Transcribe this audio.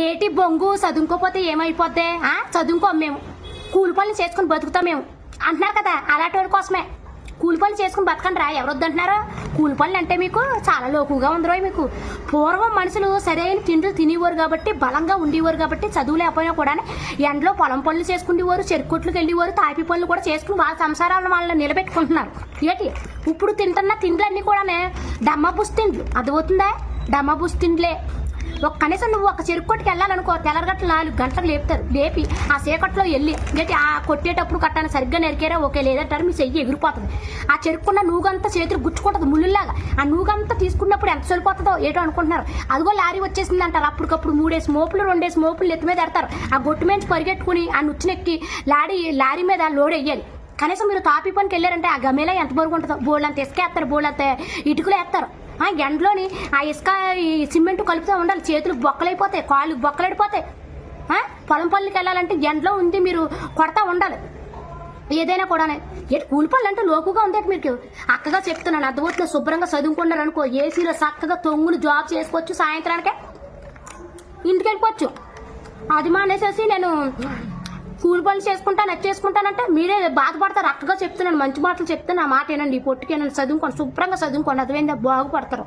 ఏటి బొంగు చదువుకోపోతే ఏమైపోద్ది? చదువుకోం మేము, కూలి పనులు చేసుకుని బతుకుతాం మేము అంటున్నారు కదా, అలాంటి వాళ్ళ కోసమే. కూలి పనులు చేసుకుని బతకండి రా, ఎవరు వద్దంటున్నారు? కూలి పనులు అంటే మీకు చాలా లోకుగా ఉందిరో. మీకు పూర్వం మనుషులు సరైన తిండ్లు తినేవారు కాబట్టి, బలంగా ఉండేవారు కాబట్టి, చదువు లేకపోయినా కూడా ఎండలో పొలం పనులు చేసుకునేవారు, చెరుకుట్లకు వెళ్ళేవారు, తాపి పనులు కూడా చేసుకుని వాళ్ళ సంసారాలను వాళ్ళని నిలబెట్టుకుంటున్నారు. ఏంటి ఇప్పుడు తింటున్న తిండ్లన్నీ కూడా డమ్మ బుస్తిండ్లు, అర్థమవుతుందా? డమ్మ బుస్తిండ్లే. కనీసం నువ్వు ఒక చెరుకొట్టుకు వెళ్ళాలనుకో, తెల్లరగట్లు 4 గంటలకు లేపుతారు. లేపి ఆ చీకట్లో వెళ్ళి ఏంటి ఆ కొట్టేటప్పుడు కట్టాను సరిగ్గా నరికేరా ఓకే, లేదంటారు మీ చెయ్యి ఎగిరిపోతుంది. ఆ చెరుక్కున్న నూగంతా చేతులు గుచ్చుకుంటుంది ముళ్ళులాగా. ఆ నూగంతా తీసుకున్నప్పుడు ఎంత చనిపోతుందో ఏటో అనుకుంటున్నారు. అదిగో లారీ వచ్చేసింది అంటారు. అప్పటికప్పుడు 3 మోపులు 2 మోపులు ఎత్తి మీద ఎడతారు. ఆ గొట్టు మీద పరిగెట్టుకుని ఆ నుచ్చినెక్కి లారీ మీద లోడ్ వేయాలి. కనీసం మీరు తాపి పనికి వెళ్ళారంటే ఆ గమేలా ఎంత బరుగు ఉంటుందో, బోళ్ళంత ఇసుకేస్తారు, బోళ్ళంత ఇటుకలు వేస్తారు. ఎండలోని ఆ ఇసుక ఈ సిమెంట్ కలుపుతూ ఉండాలి. చేతులు బొక్కలైపోతాయి, కాళ్ళు బొక్కలైపోతాయి. పొలం పనులకి వెళ్ళాలంటే ఎండలో ఉంది మీరు కొడతా ఉండాలి. ఏదైనా కూడా కూలి పనులు అంటే లోకుగా ఉంది. మీకు అక్కగా చెప్తున్నాను, అర్థమవుతుంది. శుభ్రంగా చదువుకున్నారు అనుకో, ఏసీలో చక్కగా తొంగులు జాబ్ చేసుకోవచ్చు, సాయంత్రానికే ఇంటికి వెళ్ళిపోవచ్చు. అది మానేసేసి నేను కూలి పనులు చేసుకుంటాను అది చేసుకుంటానంటే మీరే బాధపడతారు. అక్కగా చెప్తున్నాను, మంచి మాటలు చెప్తాను. ఆ మాట ఏనండి, ఈ పొట్టుకేనండి, చదువుకోండి, శుభ్రంగా చదువుకోండి, అదేందా బాగుపడతారు.